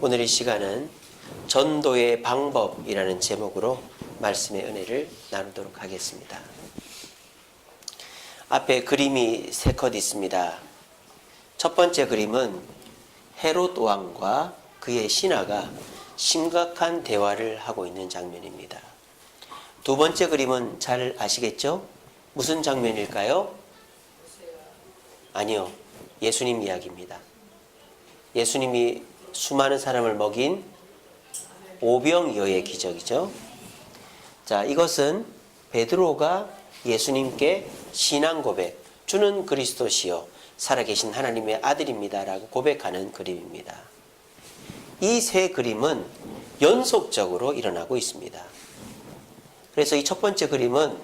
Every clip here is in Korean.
오늘 이 시간은 전도의 방법이라는 제목으로 말씀의 은혜를 나누도록 하겠습니다. 앞에 그림이 3컷 있습니다. 첫 번째 그림은 헤롯 왕과 그의 신하가 심각한 대화를 하고 있는 장면입니다. 두 번째 그림은 잘 아시겠죠? 무슨 장면일까요? 아니요. 예수님 이야기입니다. 예수님이 수많은 사람을 먹인 오병이어의 기적이죠. 자, 이것은 베드로가 예수님께 신앙 고백, 주는 그리스도시요 살아계신 하나님의 아들입니다 라고 고백하는 그림입니다. 이 세 그림은 연속적으로 일어나고 있습니다. 그래서 이 첫 번째 그림은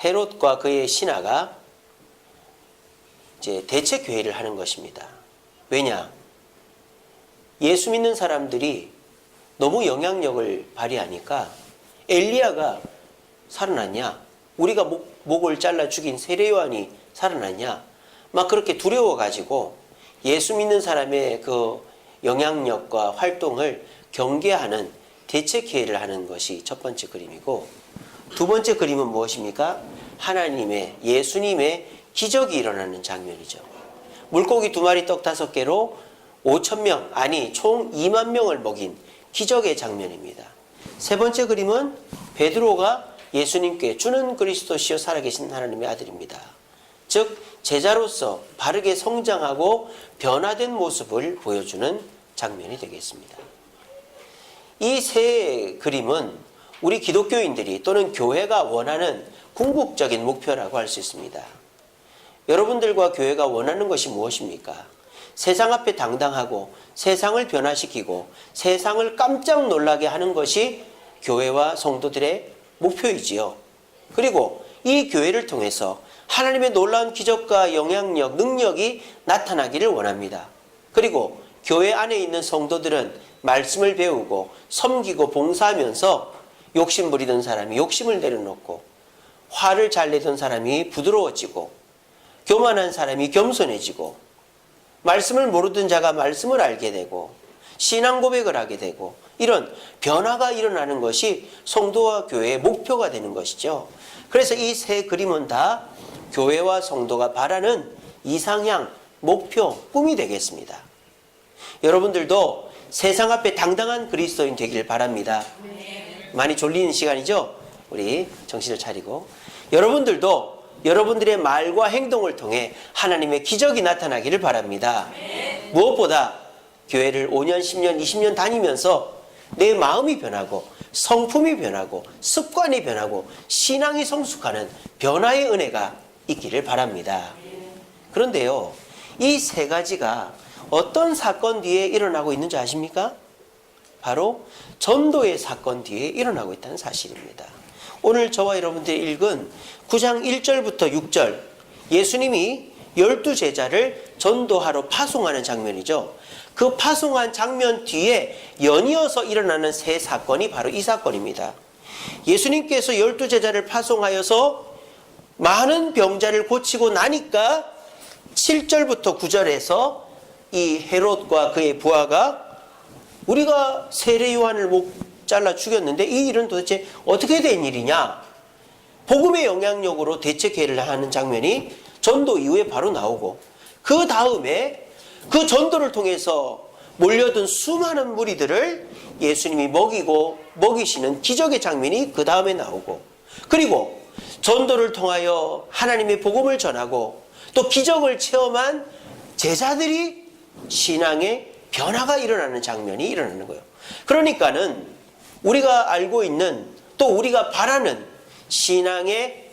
헤롯과 그의 신하가 이제 대책회의를 하는 것입니다. 왜냐? 예수 믿는 사람들이 너무 영향력을 발휘하니까 엘리야가 살아났냐? 우리가 목을 잘라 죽인 세례 요한이 살아났냐? 막 그렇게 두려워가지고 예수 믿는 사람의 그 영향력과 활동을 경계하는 대책회의를 하는 것이 첫 번째 그림이고, 두 번째 그림은 무엇입니까? 하나님의, 예수님의 기적이 일어나는 장면이죠. 물고기 2마리 떡 5개로 5,000명, 아니 총 2만 명을 먹인 기적의 장면입니다. 세 번째 그림은 베드로가 예수님께 주는 그리스도시요 살아계신 하나님의 아들입니다. 즉 제자로서 바르게 성장하고 변화된 모습을 보여주는 장면이 되겠습니다. 이 세 그림은 우리 기독교인들이 또는 교회가 원하는 궁극적인 목표라고 할 수 있습니다. 여러분들과 교회가 원하는 것이 무엇입니까? 세상 앞에 당당하고 세상을 변화시키고 세상을 깜짝 놀라게 하는 것이 교회와 성도들의 목표이지요. 그리고 이 교회를 통해서 하나님의 놀라운 기적과 영향력, 능력이 나타나기를 원합니다. 그리고 교회 안에 있는 성도들은 말씀을 배우고 섬기고 봉사하면서 욕심 부리던 사람이 욕심을 내려놓고, 화를 잘 내던 사람이 부드러워지고, 교만한 사람이 겸손해지고, 말씀을 모르던 자가 말씀을 알게 되고, 신앙 고백을 하게 되고, 이런 변화가 일어나는 것이 성도와 교회의 목표가 되는 것이죠. 그래서 이 세 그림은 다 교회와 성도가 바라는 이상향, 목표, 꿈이 되겠습니다. 여러분들도 세상 앞에 당당한 그리스도인 되길 바랍니다. 많이 졸리는 시간이죠? 우리 정신을 차리고, 여러분들도 여러분들의 말과 행동을 통해 하나님의 기적이 나타나기를 바랍니다. 무엇보다 교회를 5년, 10년, 20년 다니면서 내 마음이 변하고 성품이 변하고 습관이 변하고 신앙이 성숙하는 변화의 은혜가 있기를 바랍니다. 그런데요, 이 세 가지가 어떤 사건 뒤에 일어나고 있는지 아십니까? 바로 전도의 사건 뒤에 일어나고 있다는 사실입니다. 오늘 저와 여러분들이 읽은 9장 1절부터 6절, 예수님이 12제자를 전도하러 파송하는 장면이죠. 그 파송한 장면 뒤에 연이어서 일어나는 세 사건이 바로 이 사건입니다. 예수님께서 12제자를 파송하여서 많은 병자를 고치고 나니까 7절부터 9절에서 이 헤롯과 그의 부하가 우리가 세례 요한을 목 잘라 죽였는데 이 일은 도대체 어떻게 된 일이냐? 복음의 영향력으로 대책회의를 하는 장면이 전도 이후에 바로 나오고, 그 다음에 그 전도를 통해서 몰려든 수많은 무리들을 예수님이 먹이시는 기적의 장면이 그 다음에 나오고, 그리고 전도를 통하여 하나님의 복음을 전하고 또 기적을 체험한 제자들이 신앙의 변화가 일어나는 장면이 일어나는 거예요. 그러니까는 우리가 알고 있는, 또 우리가 바라는 신앙의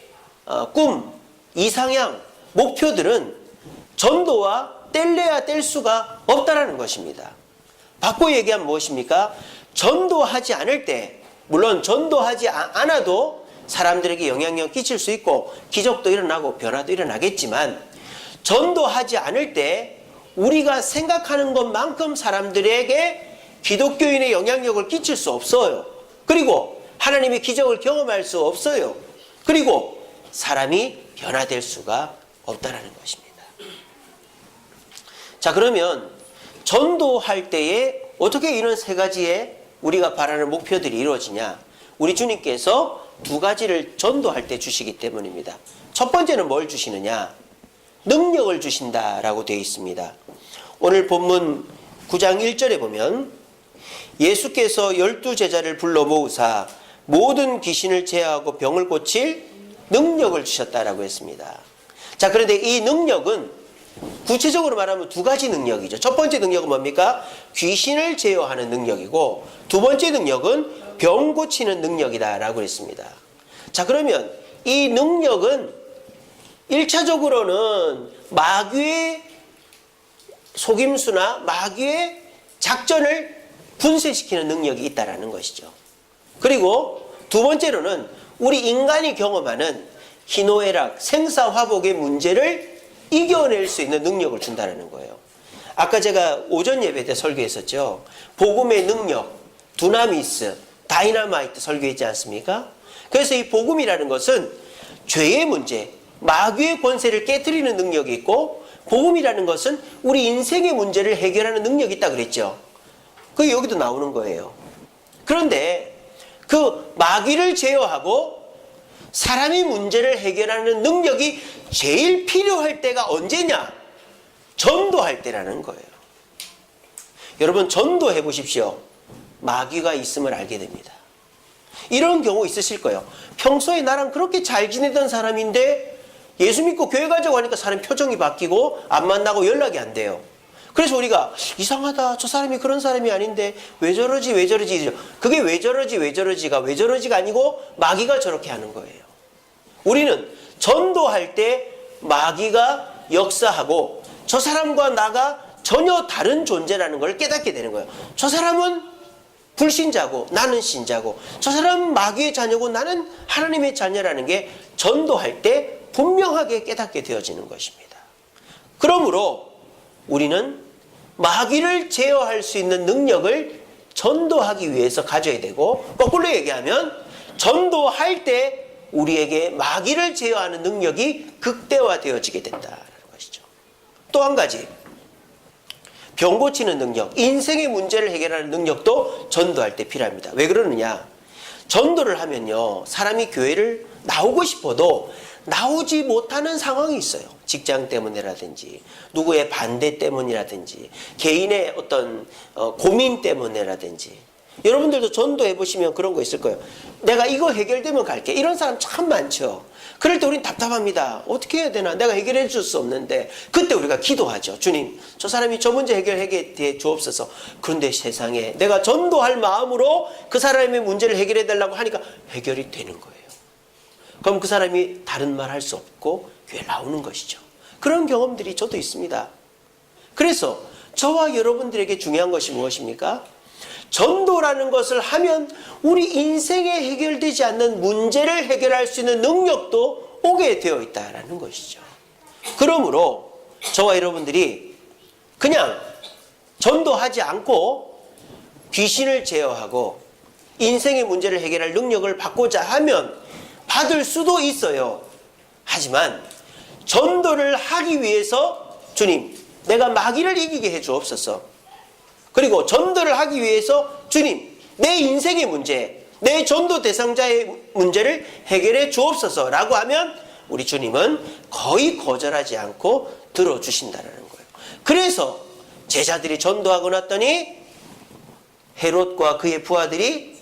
꿈, 이상향, 목표들은 전도와 뗄래야 뗄 수가 없다라는 것입니다. 바꿔 얘기하면 무엇입니까? 전도하지 않을 때, 물론 전도하지 않아도 사람들에게 영향력 끼칠 수 있고 기적도 일어나고 변화도 일어나겠지만, 전도하지 않을 때 우리가 생각하는 것만큼 사람들에게 기독교인의 영향력을 끼칠 수 없어요. 그리고 하나님의 기적을 경험할 수 없어요. 그리고 사람이 변화될 수가 없다라는 것입니다. 자, 그러면 전도할 때에 어떻게 이런 세 가지의 우리가 바라는 목표들이 이루어지냐? 우리 주님께서 두 가지를 전도할 때 주시기 때문입니다. 첫 번째는 뭘 주시느냐? 능력을 주신다라고 되어 있습니다. 오늘 본문 9장 1절에 보면 예수께서 12제자를 불러 모으사 모든 귀신을 제어하고 병을 고칠 능력을 주셨다라고 했습니다. 자, 그런데 이 능력은 구체적으로 말하면 두 가지 능력이죠. 첫 번째 능력은 뭡니까? 귀신을 제어하는 능력이고, 두 번째 능력은 병 고치는 능력이다라고 했습니다. 자, 그러면 이 능력은 1차적으로는 마귀의 속임수나 마귀의 작전을 분쇄시키는 능력이 있다라는 것이죠. 그리고 두 번째로는 우리 인간이 경험하는 희노애락, 생사화복의 문제를 이겨낼 수 있는 능력을 준다는 거예요. 아까 제가 오전 예배 때 설교했었죠. 복음의 능력, 두나미스, 다이나마이트 설교했지 않습니까? 그래서 이 복음이라는 것은 죄의 문제, 마귀의 권세를 깨트리는 능력이 있고, 복음이라는 것은 우리 인생의 문제를 해결하는 능력이 있다 그랬죠. 그게 여기도 나오는 거예요. 그런데 그 마귀를 제어하고 사람의 문제를 해결하는 능력이 제일 필요할 때가 언제냐? 전도할 때라는 거예요. 여러분, 전도해 보십시오. 마귀가 있음을 알게 됩니다. 이런 경우 있으실 거예요. 평소에 나랑 그렇게 잘 지내던 사람인데 예수 믿고 교회 가자고 하니까 사람 표정이 바뀌고 안 만나고 연락이 안 돼요. 그래서 우리가 이상하다, 저 사람이 그런 사람이 아닌데 왜 저러지 왜 저러지. 그게 왜 저러지가 아니고 마귀가 저렇게 하는 거예요. 우리는 전도할 때 마귀가 역사하고 저 사람과 나가 전혀 다른 존재라는 걸 깨닫게 되는 거예요. 저 사람은 불신자고 나는 신자고, 저 사람은 마귀의 자녀고 나는 하나님의 자녀라는 게 전도할 때 분명하게 깨닫게 되어지는 것입니다. 그러므로 우리는 마귀를 제어할 수 있는 능력을 전도하기 위해서 가져야 되고, 거꾸로 얘기하면 전도할 때 우리에게 마귀를 제어하는 능력이 극대화되어지게 된다는 것이죠. 또 한 가지, 병 고치는 능력, 인생의 문제를 해결하는 능력도 전도할 때 필요합니다. 왜 그러느냐? 전도를 하면요, 사람이 교회를 나오고 싶어도 나오지 못하는 상황이 있어요. 직장 때문이라든지 누구의 반대 때문이라든지 개인의 어떤 고민 때문이라든지. 여러분들도 전도해 보시면 그런 거 있을 거예요. 내가 이거 해결되면 갈게. 이런 사람 참 많죠. 그럴 때 우린 답답합니다. 어떻게 해야 되나? 내가 해결해 줄 수 없는데, 그때 우리가 기도하죠. 주님, 저 사람이 저 문제 해결해 주옵소서. 그런데 세상에 내가 전도할 마음으로 그 사람의 문제를 해결해 달라고 하니까 해결이 되는 거예요. 그럼 그 사람이 다른 말 할 수 없고 교회 나오는 것이죠. 그런 경험들이 저도 있습니다. 그래서 저와 여러분들에게 중요한 것이 무엇입니까? 전도라는 것을 하면 우리 인생에 해결되지 않는 문제를 해결할 수 있는 능력도 오게 되어 있다는 것이죠. 그러므로 저와 여러분들이 그냥 전도하지 않고 귀신을 제어하고 인생의 문제를 해결할 능력을 받고자 하면 받을 수도 있어요. 하지만 전도를 하기 위해서 주님, 내가 마귀를 이기게 해 주옵소서. 그리고 전도를 하기 위해서 주님, 내 인생의 문제, 내 전도 대상자의 문제를 해결해 주옵소서 라고 하면 우리 주님은 거의 거절하지 않고 들어주신다는 거예요. 그래서 제자들이 전도하고 났더니 헤롯과 그의 부하들이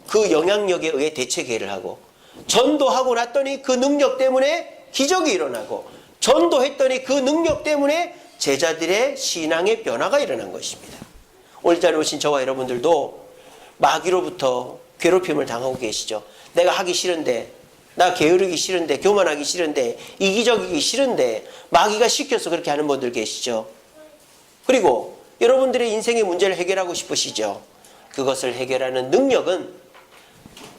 그 영향력에 의해 대체계를 하고, 전도하고 났더니 그 능력 때문에 기적이 일어나고, 전도했더니 그 능력 때문에 제자들의 신앙의 변화가 일어난 것입니다. 오늘 자리에 오신 저와 여러분들도 마귀로부터 괴롭힘을 당하고 계시죠. 내가 하기 싫은데, 나 게으르기 싫은데, 교만하기 싫은데, 이기적이기 싫은데 마귀가 시켜서 그렇게 하는 분들 계시죠. 그리고 여러분들의 인생의 문제를 해결하고 싶으시죠. 그것을 해결하는 능력은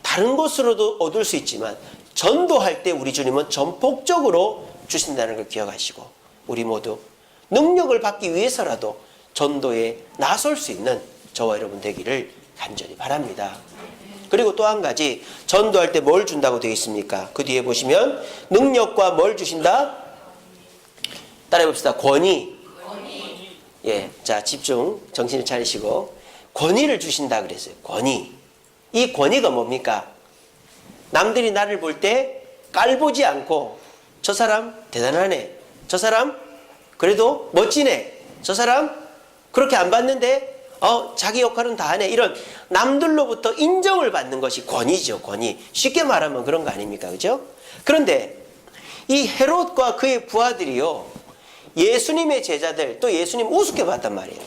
다른 것으로도 얻을 수 있지만 전도할 때 우리 주님은 전폭적으로 주신다는 걸 기억하시고, 우리 모두 능력을 받기 위해서라도 전도에 나설 수 있는 저와 여러분 되기를 간절히 바랍니다. 그리고 또 한 가지, 전도할 때 뭘 준다고 되어 있습니까? 그 뒤에 보시면 능력과 뭘 주신다? 따라해 봅시다. 권위. 예, 자, 집중, 정신을 차리시고. 권위를 주신다 그랬어요. 권위. 이 권위가 뭡니까? 남들이 나를 볼 때 깔보지 않고 저 사람 대단하네. 저 사람 그래도 멋지네. 저 사람 그렇게 안 봤는데 자기 역할은 다 하네. 이런 남들로부터 인정을 받는 것이 권위죠. 권위. 쉽게 말하면 그런 거 아닙니까? 그죠? 그런데 이 헤롯과 그의 부하들이요, 예수님의 제자들, 또 예수님 우습게 봤단 말이에요.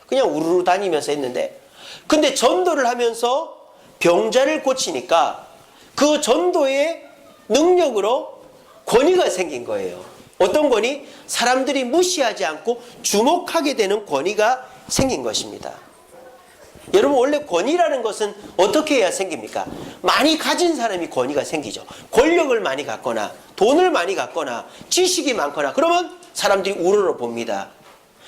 그냥 우르르 다니면서 했는데, 근데 전도를 하면서 병자를 고치니까 그 전도의 능력으로 권위가 생긴 거예요. 어떤 권위? 사람들이 무시하지 않고 주목하게 되는 권위가 생긴 것입니다. 여러분, 원래 권위라는 것은 어떻게 해야 생깁니까? 많이 가진 사람이 권위가 생기죠. 권력을 많이 갖거나 돈을 많이 갖거나 지식이 많거나 그러면 사람들이 우러러 봅니다.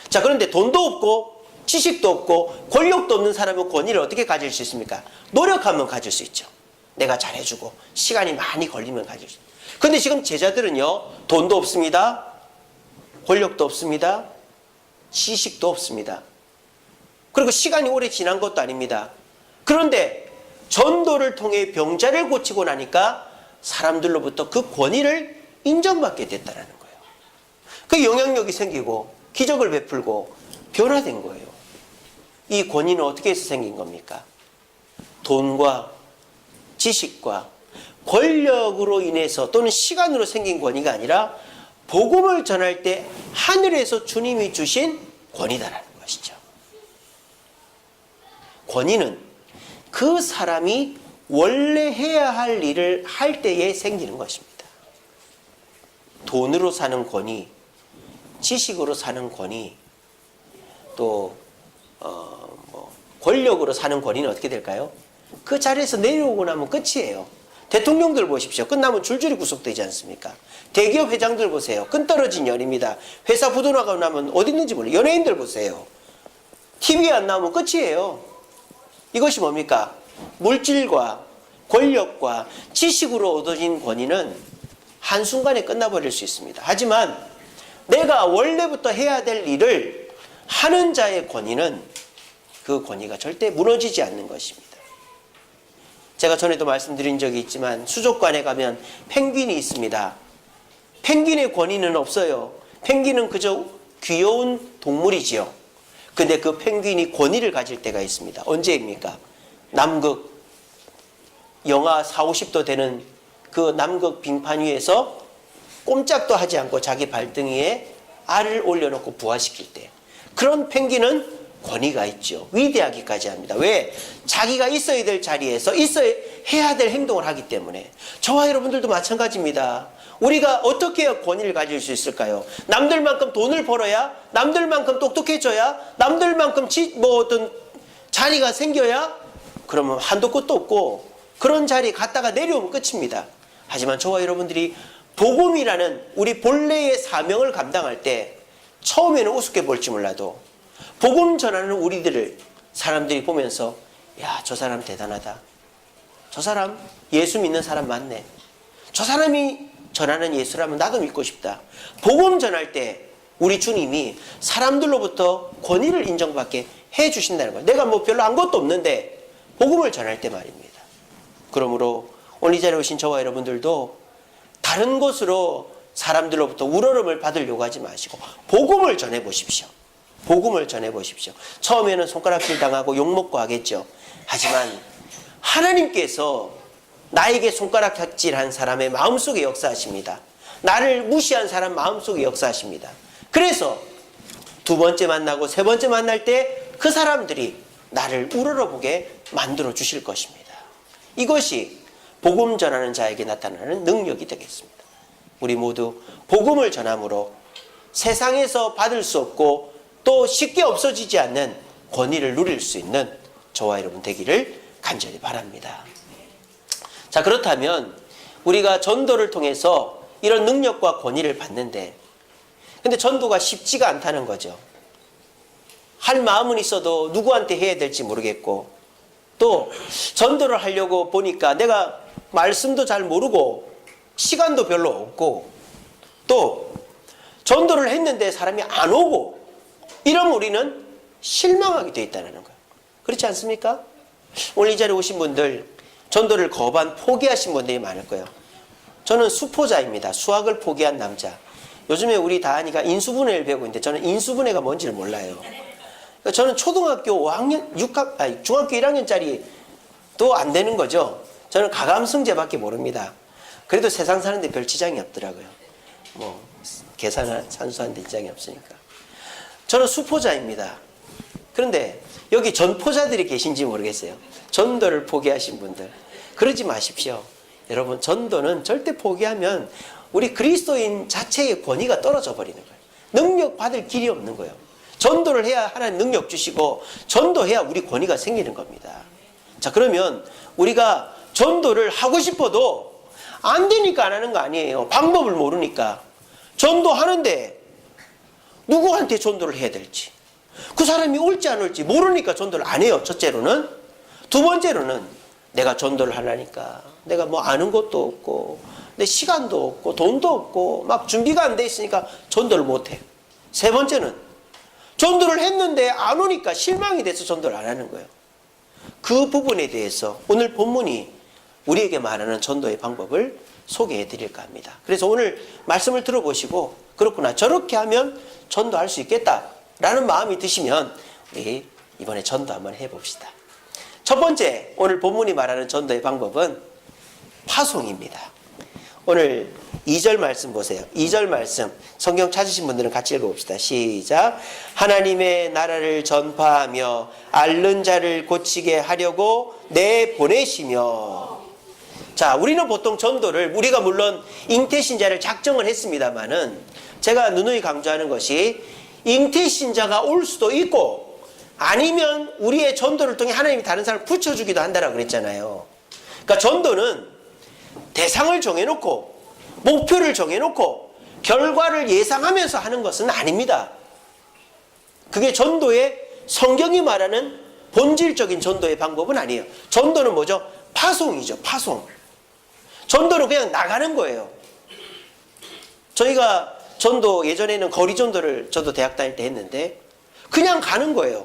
자, 그런데 돈도 없고 지식도 없고 권력도 없는 사람은 권위를 어떻게 가질 수 있습니까? 노력하면 가질 수 있죠. 내가 잘해주고 시간이 많이 걸리면 가질 수 있죠. 근데 지금 제자들은요, 돈도 없습니다. 권력도 없습니다. 지식도 없습니다. 그리고 시간이 오래 지난 것도 아닙니다. 그런데 전도를 통해 병자를 고치고 나니까 사람들로부터 그 권위를 인정받게 됐다는 거예요. 그 영향력이 생기고 기적을 베풀고 변화된 거예요. 이 권위는 어떻게 해서 생긴 겁니까? 돈과 지식과 권력으로 인해서 또는 시간으로 생긴 권위가 아니라 복음을 전할 때 하늘에서 주님이 주신 권위다라는 것이죠. 권위는 그 사람이 원래 해야 할 일을 할 때에 생기는 것입니다. 돈으로 사는 권위, 지식으로 사는 권위, 또 권력으로 사는 권위는 어떻게 될까요? 그 자리에서 내려오고 나면 끝이에요. 대통령들 보십시오. 끝나면 줄줄이 구속되지 않습니까? 대기업 회장들 보세요. 끈 떨어진 열입니다. 회사 부도나가고 나면 어디 있는지 몰라요. 연예인들 보세요. TV에 안 나오면 끝이에요. 이것이 뭡니까? 물질과 권력과 지식으로 얻어진 권위는 한순간에 끝나버릴 수 있습니다. 하지만 내가 원래부터 해야 될 일을 하는 자의 권위는 그 권위가 절대 무너지지 않는 것입니다. 제가 전에도 말씀드린 적이 있지만 수족관에 가면 펭귄이 있습니다. 펭귄의 권위는 없어요. 펭귄은 그저 귀여운 동물이지요. 근데 그 펭귄이 권위를 가질 때가 있습니다. 언제입니까? 남극 영하 40~50도 되는 그 남극 빙판 위에서 꼼짝도 하지 않고 자기 발등위에 알을 올려놓고 부화시킬 때, 그런 펭귄은 권위가 있죠. 위대하기까지 합니다. 왜? 자기가 있어야 될 자리에서 해야 될 행동을 하기 때문에. 저와 여러분들도 마찬가지입니다. 우리가 어떻게 해야 권위를 가질 수 있을까요? 남들만큼 돈을 벌어야, 남들만큼 똑똑해져야, 남들만큼 어떤 자리가 생겨야, 그러면 한도 끝도 없고 그런 자리에 갔다가 내려오면 끝입니다. 하지만 저와 여러분들이 복음이라는 우리 본래의 사명을 감당할 때 처음에는 우습게 볼지 몰라도 복음 전하는 우리들을 사람들이 보면서, 야, 저 사람 대단하다. 저 사람 예수 믿는 사람 맞네. 저 사람이 전하는 예수라면 나도 믿고 싶다. 복음 전할 때 우리 주님이 사람들로부터 권위를 인정받게 해주신다는 거예요. 내가 별로 아무것도 없는데 복음을 전할 때 말입니다. 그러므로 오늘 이 자리에 오신 저와 여러분들도 다른 곳으로 사람들로부터 우러름을 받으려고 하지 마시고 복음을 전해보십시오. 복음을 전해보십시오. 처음에는 손가락질 당하고 욕먹고 하겠죠. 하지만 하나님께서 나에게 손가락질한 사람의 마음속에 역사하십니다. 나를 무시한 사람 마음속에 역사하십니다. 그래서 두 번째 만나고 세 번째 만날 때 그 사람들이 나를 우러러보게 만들어 주실 것입니다. 이것이 복음 전하는 자에게 나타나는 능력이 되겠습니다. 우리 모두 복음을 전함으로 세상에서 받을 수 없고 또 쉽게 없어지지 않는 권위를 누릴 수 있는 저와 여러분 되기를 간절히 바랍니다. 자, 그렇다면 우리가 전도를 통해서 이런 능력과 권위를 받는데, 근데 전도가 쉽지가 않다는 거죠. 할 마음은 있어도 누구한테 해야 될지 모르겠고, 또 전도를 하려고 보니까 내가 말씀도 잘 모르고 시간도 별로 없고, 또 전도를 했는데 사람이 안 오고, 이러면 우리는 실망하게 돼 있다는 거예요. 그렇지 않습니까? 오늘 이 자리에 오신 분들 전도를 거반 포기하신 분들이 많을 거예요. 저는 수포자입니다. 수학을 포기한 남자. 요즘에 우리 다한이가 인수분해를 배우고 있는데 저는 인수분해가 뭔지를 몰라요. 그러니까 저는 초등학교 5학년, 중학교 1학년짜리도 안 되는 거죠. 저는 가감승제밖에 모릅니다. 그래도 세상 사는데 별 지장이 없더라고요. 뭐 계산을 산수하는데 지장이 없으니까. 저는 수포자입니다. 그런데 여기 전포자들이 계신지 모르겠어요. 전도를 포기하신 분들. 그러지 마십시오. 여러분, 전도는 절대 포기하면 우리 그리스도인 자체의 권위가 떨어져 버리는 거예요. 능력 받을 길이 없는 거예요. 전도를 해야 하나님 능력 주시고 전도해야 우리 권위가 생기는 겁니다. 자, 그러면 우리가 전도를 하고 싶어도 안 되니까 안 하는 거 아니에요. 방법을 모르니까. 전도하는데 누구한테 전도를 해야 될지, 그 사람이 올지 안 올지 모르니까 전도를 안 해요. 첫째로는. 두 번째로는 내가 전도를 하려니까 내가 뭐 아는 것도 없고 내 시간도 없고 돈도 없고 막 준비가 안 돼 있으니까 전도를 못 해요. 세 번째는 전도를 했는데 안 오니까 실망이 돼서 전도를 안 하는 거예요. 그 부분에 대해서 오늘 본문이 우리에게 말하는 전도의 방법을 소개해 드릴까 합니다. 그래서 오늘 말씀을 들어보시고 그렇구나, 저렇게 하면 전도할 수 있겠다라는 마음이 드시면 우리 이번에 전도 한번 해봅시다. 첫 번째, 오늘 본문이 말하는 전도의 방법은 파송입니다. 오늘 2절 말씀 보세요. 2절 말씀 성경 찾으신 분들은 같이 읽어봅시다. 시작. 하나님의 나라를 전파하며 앓는 자를 고치게 하려고 내보내시며. 자, 우리는 보통 전도를, 우리가 물론 잉태신자를 작정을 했습니다마는 제가 누누이 강조하는 것이 잉태신자가 올 수도 있고 아니면 우리의 전도를 통해 하나님이 다른 사람을 붙여주기도 한다라고 그랬잖아요. 그러니까 전도는 대상을 정해놓고 목표를 정해놓고 결과를 예상하면서 하는 것은 아닙니다. 그게 전도의 성경이 말하는 본질적인 전도의 방법은 아니에요. 전도는 뭐죠? 파송이죠. 파송. 전도는 그냥 나가는 거예요. 저희가 전도 예전에는 거리 전도를 저도 대학 다닐 때 했는데 그냥 가는 거예요.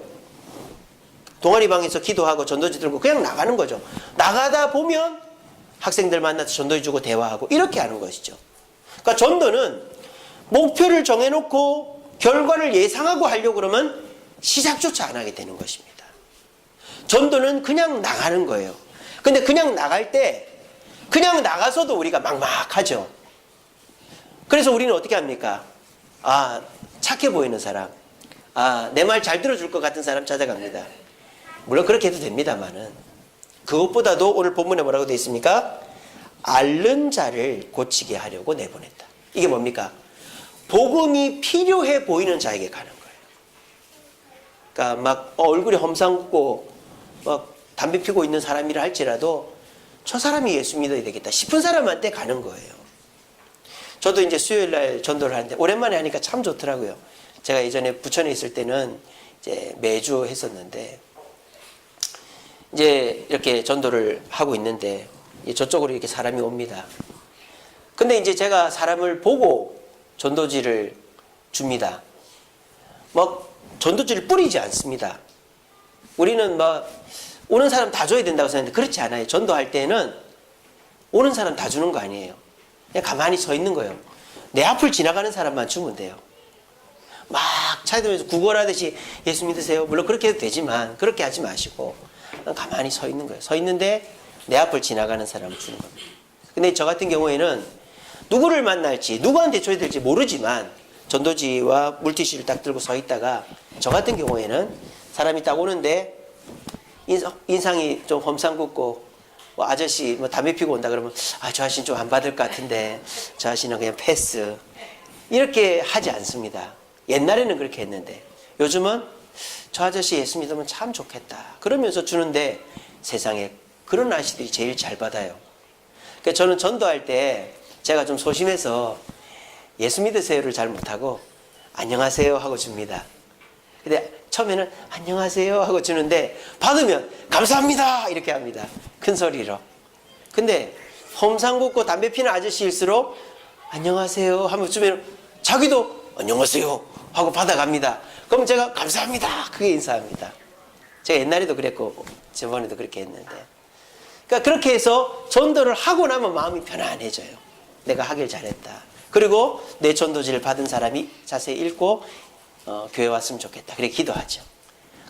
동아리방에서 기도하고 전도지 들고 그냥 나가는 거죠. 나가다 보면 학생들 만나서 전도해주고 대화하고 이렇게 하는 것이죠. 그러니까 전도는 목표를 정해놓고 결과를 예상하고 하려고 그러면 시작조차 안 하게 되는 것입니다. 전도는 그냥 나가는 거예요. 근데 그냥 나갈 때 그냥 나가서도 우리가 막막하죠. 그래서 우리는 어떻게 합니까? 아, 착해 보이는 사람, 아, 내 말 잘 들어줄 것 같은 사람 찾아갑니다. 물론 그렇게 해도 됩니다만은 그것보다도 오늘 본문에 뭐라고 되어 있습니까? 앓는 자를 고치게 하려고 내보냈다. 이게 뭡니까? 복음이 필요해 보이는 자에게 가는 거예요. 그러니까 막 얼굴이 험상궂고 막 담배 피고 있는 사람이라 할지라도 저 사람이 예수 믿어야 되겠다 싶은 사람한테 가는 거예요. 저도 이제 수요일 날 전도를 하는데 오랜만에 하니까 참 좋더라고요. 제가 예전에 부천에 있을 때는 이제 매주 했었는데 이제 이렇게 전도를 하고 있는데 저쪽으로 이렇게 사람이 옵니다. 근데 이제 제가 사람을 보고 전도지를 줍니다. 막 전도지를 뿌리지 않습니다. 우리는 막 오는 사람 다 줘야 된다고 생각하는데 그렇지 않아요. 전도할 때는 오는 사람 다 주는 거 아니에요. 그냥 가만히 서 있는 거예요. 내 앞을 지나가는 사람만 주면 돼요. 막 차이들면서 구걸하듯이 예수 믿으세요. 물론 그렇게 해도 되지만 그렇게 하지 마시고 가만히 서 있는 거예요. 서 있는데 내 앞을 지나가는 사람을 주는 겁니다. 근데 저 같은 경우에는 누구를 만날지 누구한테 줘야 될지 모르지만 전도지와 물티슈를 딱 들고 서 있다가 저 같은 경우에는 사람이 딱 오는데 인상이 좀 험상궂고 뭐 아저씨 뭐 담배 피고 온다 그러면 아, 저 아저씨는 좀 안 받을 것 같은데 저 아저씨는 그냥 패스 이렇게 하지 않습니다. 옛날에는 그렇게 했는데 요즘은 저 아저씨 예수 믿으면 참 좋겠다 그러면서 주는데 세상에 그런 아저씨들이 제일 잘 받아요. 그러니까 저는 전도할 때 제가 좀 소심해서 예수 믿으세요를 잘 못하고 안녕하세요 하고 줍니다. 근데 처음에는 안녕하세요 하고 주는데 받으면 감사합니다 이렇게 합니다. 큰 소리로. 근데 험상궂고 담배 피는 아저씨일수록 안녕하세요 하면 주면 자기도 안녕하세요 하고 받아갑니다. 그럼 제가 감사합니다 크게 인사합니다. 제가 옛날에도 그랬고 저번에도 그렇게 했는데, 그러니까 그렇게 해서 전도를 하고 나면 마음이 편안해져요. 내가 하길 잘했다. 그리고 내 전도지를 받은 사람이 자세히 읽고 교회 왔으면 좋겠다. 그래 기도하죠.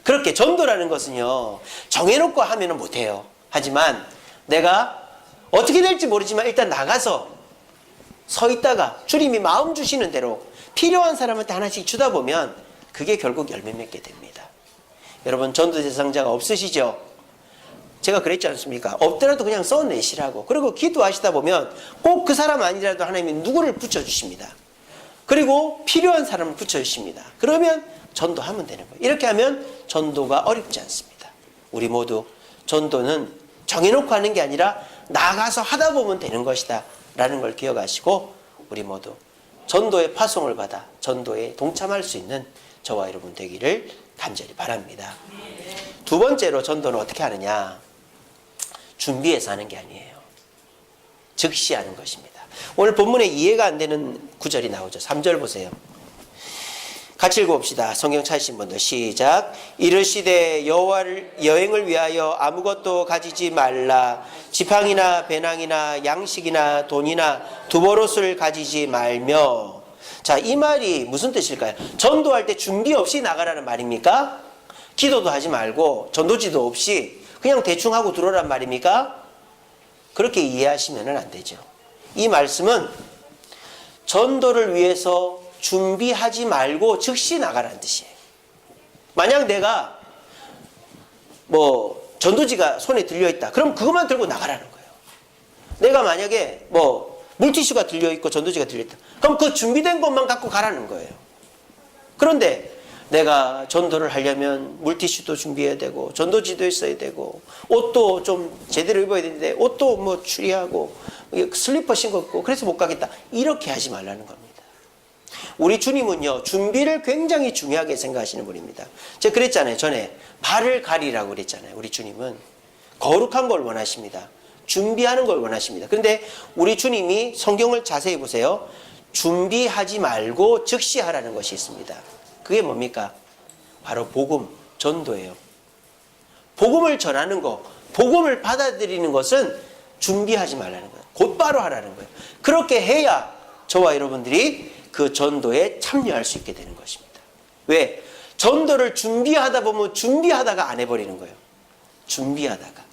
그렇게 전도라는 것은요, 정해놓고 하면 못해요. 하지만 내가 어떻게 될지 모르지만 일단 나가서 서 있다가 주님이 마음 주시는 대로 필요한 사람한테 하나씩 주다 보면 그게 결국 열매 맺게 됩니다. 여러분, 전도 대상자가 없으시죠? 제가 그랬지 않습니까? 없더라도 그냥 써내시라고. 그리고 기도하시다 보면 꼭 그 사람 아니라도 하나님이 누구를 붙여주십니다. 그리고 필요한 사람을 붙여주십니다. 그러면 전도하면 되는 거예요. 이렇게 하면 전도가 어렵지 않습니다. 우리 모두 전도는 정해놓고 하는 게 아니라 나가서 하다 보면 되는 것이다 라는 걸 기억하시고, 우리 모두 전도의 파송을 받아 전도에 동참할 수 있는 저와 여러분 되기를 간절히 바랍니다. 두 번째로 전도는 어떻게 하느냐? 준비해서 하는 게 아니에요. 즉시 하는 것입니다. 오늘 본문에 이해가 안 되는 구절이 나오죠. 3절 보세요. 같이 읽어봅시다. 성경 찾으신 분들 시작. 이르시되 여행을 위하여 아무것도 가지지 말라. 지팡이나 배낭이나 양식이나 돈이나 두보롯을 가지지 말며. 자, 이 말이 무슨 뜻일까요? 전도할 때 준비 없이 나가라는 말입니까? 기도도 하지 말고 전도지도 없이 그냥 대충 하고 들어오란 말입니까? 그렇게 이해하시면 안 되죠. 이 말씀은 전도를 위해서 준비하지 말고 즉시 나가라는 뜻이에요. 만약 내가 전도지가 손에 들려있다. 그럼 그것만 들고 나가라는 거예요. 내가 만약에 물티슈가 들려있고 전도지가 들려있다. 그럼 그 준비된 것만 갖고 가라는 거예요. 그런데 내가 전도를 하려면 물티슈도 준비해야 되고 전도지도 있어야 되고 옷도 좀 제대로 입어야 되는데 옷도 추리하고 슬리퍼 신고 그래서 못 가겠다. 이렇게 하지 말라는 겁니다. 우리 주님은요, 준비를 굉장히 중요하게 생각하시는 분입니다. 제가 그랬잖아요. 전에 발을 가리라고 그랬잖아요. 우리 주님은 거룩한 걸 원하십니다. 준비하는 걸 원하십니다. 그런데 우리 주님이 성경을 자세히 보세요. 준비하지 말고 즉시 하라는 것이 있습니다. 그게 뭡니까? 바로 복음, 전도예요. 복음을 전하는 것, 복음을 받아들이는 것은 준비하지 말라는 거예요. 곧바로 하라는 거예요. 그렇게 해야 저와 여러분들이 그 전도에 참여할 수 있게 되는 것입니다. 왜? 전도를 준비하다 보면 준비하다가 안 해버리는 거예요. 준비하다가.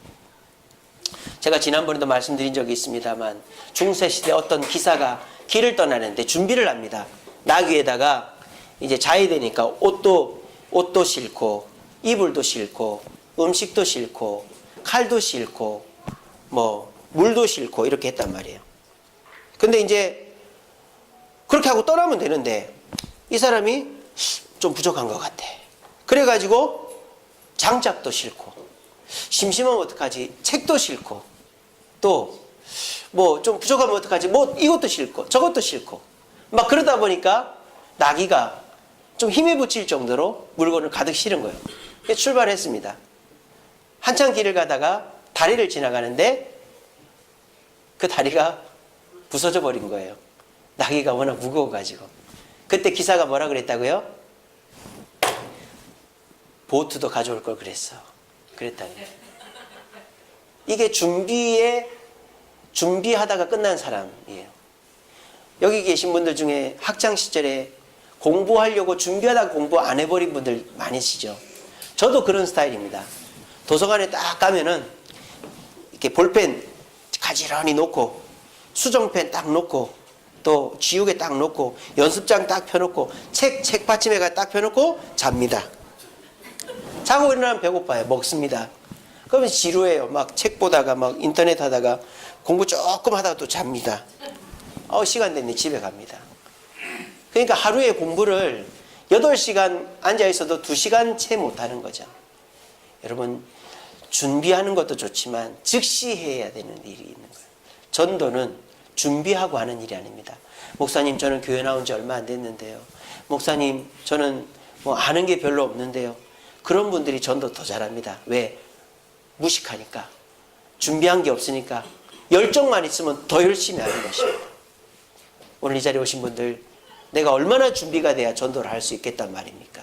제가 지난번에도 말씀드린 적이 있습니다만 중세시대 어떤 기사가 길을 떠나는데 준비를 합니다. 나귀에다가 이제 자야 되니까 옷도 싣고 이불도 싣고 음식도 싣고 칼도 싣고 물도 싣고 이렇게 했단 말이에요. 근데 이제 그렇게 하고 떠나면 되는데 이 사람이 좀 부족한 것 같아. 그래가지고 장작도 싣고 심심하면 어떡하지? 책도 싣고 또 좀 부족하면 어떡하지? 이것도 싣고 저것도 싣고 막 그러다 보니까 나귀가 좀 힘에 부칠 정도로 물건을 가득 실은 거예요. 출발했습니다. 한참 길을 가다가 다리를 지나가는데 그 다리가 부서져 버린 거예요. 나귀가 워낙 무거워가지고. 그때 기사가 뭐라 그랬다고요? 보트도 가져올 걸 그랬어. 그랬다고요. 이게 준비하다가 끝난 사람이에요. 여기 계신 분들 중에 학창시절에 공부하려고 준비하다가 공부 안 해버린 분들 많으시죠? 저도 그런 스타일입니다. 도서관에 딱 가면은 이렇게 볼펜 가지런히 놓고 수정펜 딱 놓고 또 지우개 딱 놓고 연습장 딱 펴놓고 책 받침에가 딱 펴놓고 잡니다. 자고 일어나면 배고파요. 먹습니다. 그러면 지루해요. 막 책 보다가 막 인터넷 하다가 공부 조금 하다가 또 잡니다. 시간 됐네. 집에 갑니다. 그러니까 하루에 공부를 8시간 앉아있어도 2시간 채 못하는 거죠. 여러분, 준비하는 것도 좋지만 즉시 해야 되는 일이 있는 거예요. 전도는 준비하고 하는 일이 아닙니다. 목사님, 저는 교회 나온 지 얼마 안 됐는데요. 목사님, 저는 아는 게 별로 없는데요. 그런 분들이 전도 더 잘합니다. 왜? 무식하니까. 준비한 게 없으니까. 열정만 있으면 더 열심히 하는 것입니다. 오늘 이 자리에 오신 분들, 내가 얼마나 준비가 돼야 전도를 할 수 있겠단 말입니까?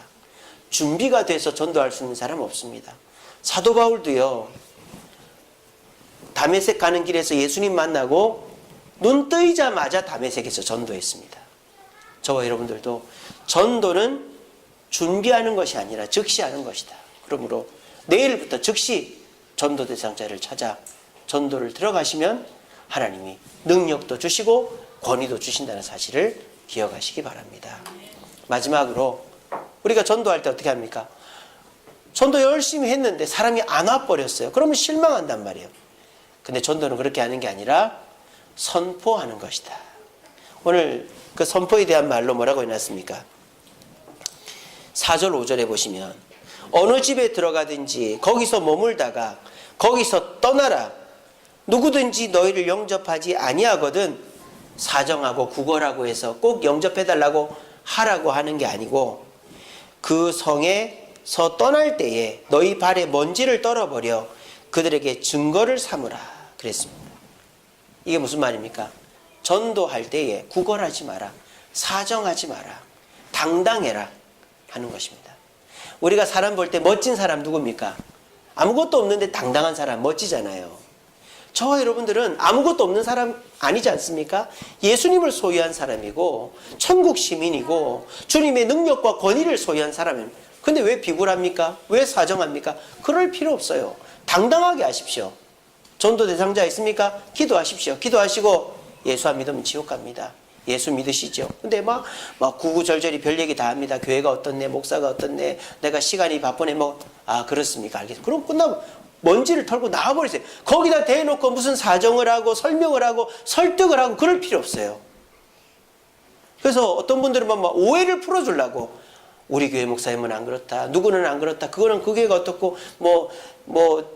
준비가 돼서 전도할 수 있는 사람 없습니다. 사도 바울도요, 다메섹 가는 길에서 예수님 만나고 눈 뜨이자마자 다메섹에서 전도했습니다. 저와 여러분들도 전도는 준비하는 것이 아니라 즉시 하는 것이다. 그러므로 내일부터 즉시 전도 대상자를 찾아 전도를 들어가시면 하나님이 능력도 주시고 권위도 주신다는 사실을 기억하시기 바랍니다. 마지막으로 우리가 전도할 때 어떻게 합니까? 전도 열심히 했는데 사람이 안 와버렸어요. 그러면 실망한단 말이에요. 근데 전도는 그렇게 하는 게 아니라 선포하는 것이다. 오늘 그 선포에 대한 말로 뭐라고 해놨습니까? 4절 5절에 보시면 어느 집에 들어가든지 거기서 머물다가 거기서 떠나라. 누구든지 너희를 영접하지 아니하거든 사정하고 구걸하고 해서 꼭 영접해달라고 하라고 하는 게 아니고 그 성에서 떠날 때에 너희 발에 먼지를 떨어버려 그들에게 증거를 삼으라 그랬습니다. 이게 무슨 말입니까? 전도할 때에 구걸하지 마라, 사정하지 마라, 당당해라 하는 것입니다. 우리가 사람 볼 때 멋진 사람 누굽니까? 아무것도 없는데 당당한 사람 멋지잖아요. 저와 여러분들은 아무것도 없는 사람 아니지 않습니까? 예수님을 소유한 사람이고 천국 시민이고 주님의 능력과 권위를 소유한 사람입니다. 근데 왜 비굴합니까? 왜 사정합니까? 그럴 필요 없어요. 당당하게 하십시오. 전도 대상자 있습니까? 기도하십시오. 기도하시고 예수 안 믿으면 지옥 갑니다. 예수 믿으시죠? 근데 막 구구절절히 별 얘기 다 합니다. 교회가 어떻네, 목사가 어떻네, 내가 시간이 바쁘네, 그렇습니까? 알겠습니다. 그럼 끝나고 먼지를 털고 나와버리세요. 거기다 대놓고 무슨 사정을 하고 설명을 하고 설득을 하고 그럴 필요 없어요. 그래서 어떤 분들은 막 오해를 풀어주려고 우리 교회 목사님은 안 그렇다, 누구는 안 그렇다, 그거는 그 교회가 어떻고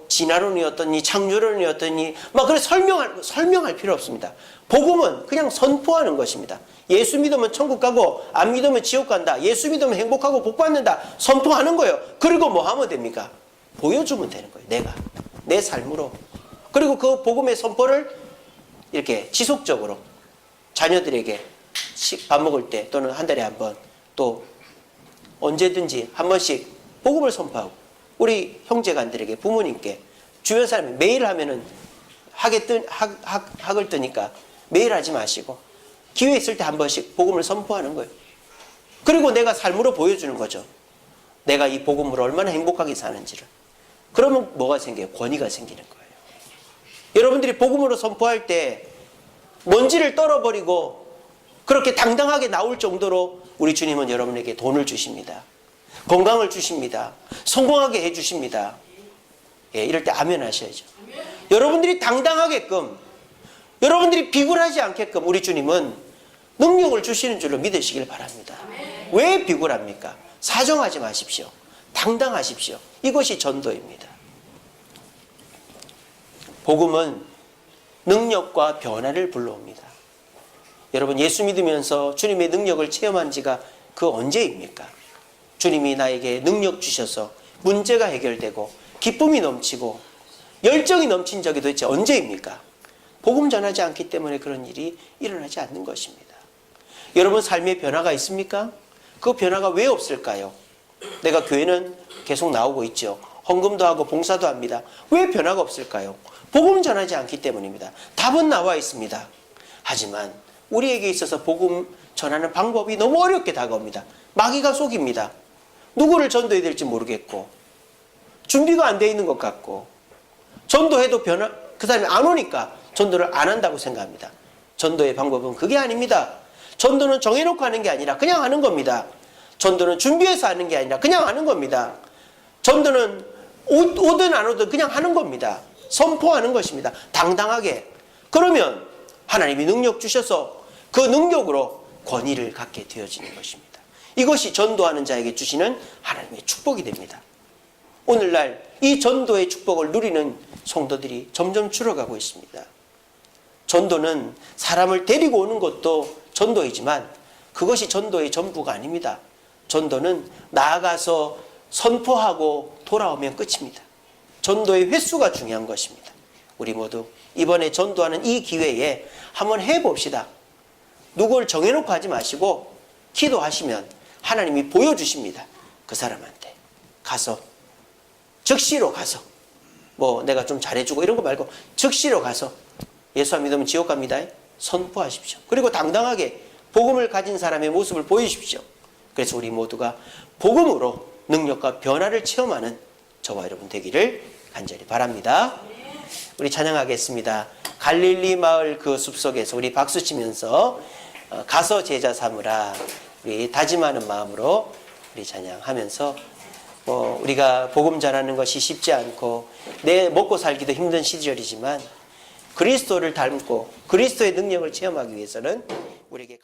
진화론이 어떠니 창조론이 어떠니 그래 설명할 필요 없습니다. 복음은 그냥 선포하는 것입니다. 예수 믿으면 천국 가고 안 믿으면 지옥 간다. 예수 믿으면 행복하고 복 받는다. 선포하는 거예요. 그리고 뭐 하면 됩니까? 보여주면 되는 거예요. 내가 내 삶으로. 그리고 그 복음의 선포를 이렇게 지속적으로 자녀들에게 밥 먹을 때 또는 한 달에 한 번 또 언제든지 한 번씩 복음을 선포하고 우리 형제간들에게 부모님께 주변 사람이 매일 하면은 학을 뜨니까 매일 하지 마시고 기회 있을 때 한 번씩 복음을 선포하는 거예요. 그리고 내가 삶으로 보여주는 거죠. 내가 이 복음으로 얼마나 행복하게 사는지를. 그러면 뭐가 생겨요? 권위가 생기는 거예요. 여러분들이 복음으로 선포할 때 먼지를 떨어버리고 그렇게 당당하게 나올 정도로 우리 주님은 여러분에게 돈을 주십니다. 건강을 주십니다. 성공하게 해주십니다. 이럴 때 아멘 하셔야죠. 여러분들이 당당하게끔, 여러분들이 비굴하지 않게끔 우리 주님은 능력을 주시는 줄로 믿으시길 바랍니다. 왜 비굴합니까? 사정하지 마십시오. 당당하십시오. 이것이 전도입니다. 복음은 능력과 변화를 불러옵니다. 여러분 예수 믿으면서 주님의 능력을 체험한 지가 그 언제입니까? 주님이 나에게 능력 주셔서 문제가 해결되고 기쁨이 넘치고 열정이 넘친 적이 도대체 언제입니까? 복음 전하지 않기 때문에 그런 일이 일어나지 않는 것입니다. 여러분 삶의 변화가 있습니까? 그 변화가 왜 없을까요? 내가 교회는 계속 나오고 있죠. 헌금도 하고 봉사도 합니다. 왜 변화가 없을까요? 복음 전하지 않기 때문입니다. 답은 나와 있습니다. 하지만 우리에게 있어서 복음 전하는 방법이 너무 어렵게 다가옵니다. 마귀가 속입니다. 누구를 전도해야 될지 모르겠고 준비가 안 돼 있는 것 같고 전도해도 그 사람이 안 오니까 전도를 안 한다고 생각합니다. 전도의 방법은 그게 아닙니다. 전도는 정해놓고 하는 게 아니라 그냥 하는 겁니다. 전도는 준비해서 하는 게 아니라 그냥 하는 겁니다. 전도는 오든 안 오든 그냥 하는 겁니다. 선포하는 것입니다. 당당하게. 그러면 하나님이 능력 주셔서 그 능력으로 권위를 갖게 되어지는 것입니다. 이것이 전도하는 자에게 주시는 하나님의 축복이 됩니다. 오늘날 이 전도의 축복을 누리는 성도들이 점점 줄어가고 있습니다. 전도는 사람을 데리고 오는 것도 전도이지만 그것이 전도의 전부가 아닙니다. 전도는 나아가서 선포하고 돌아오면 끝입니다. 전도의 횟수가 중요한 것입니다. 우리 모두 이번에 전도하는 이 기회에 한번 해봅시다. 누구를 정해놓고 하지 마시고 기도하시면 하나님이 보여주십니다. 그 사람한테 가서 즉시로 가서 뭐 내가 좀 잘해주고 이런 거 말고 즉시로 가서 예수 안 믿으면 지옥 갑니다. 선포하십시오. 그리고 당당하게 복음을 가진 사람의 모습을 보여주십시오. 그래서 우리 모두가 복음으로 능력과 변화를 체험하는 저와 여러분 되기를 간절히 바랍니다. 우리 찬양하겠습니다. 갈릴리 마을 그 숲속에서 우리 박수 치면서 가서 제자 삼으라 우리 다짐하는 마음으로 우리 찬양하면서 우리가 복음 전하는 것이 쉽지 않고 내 먹고 살기도 힘든 시절이지만 그리스도를 닮고 그리스도의 능력을 체험하기 위해서는 우리에게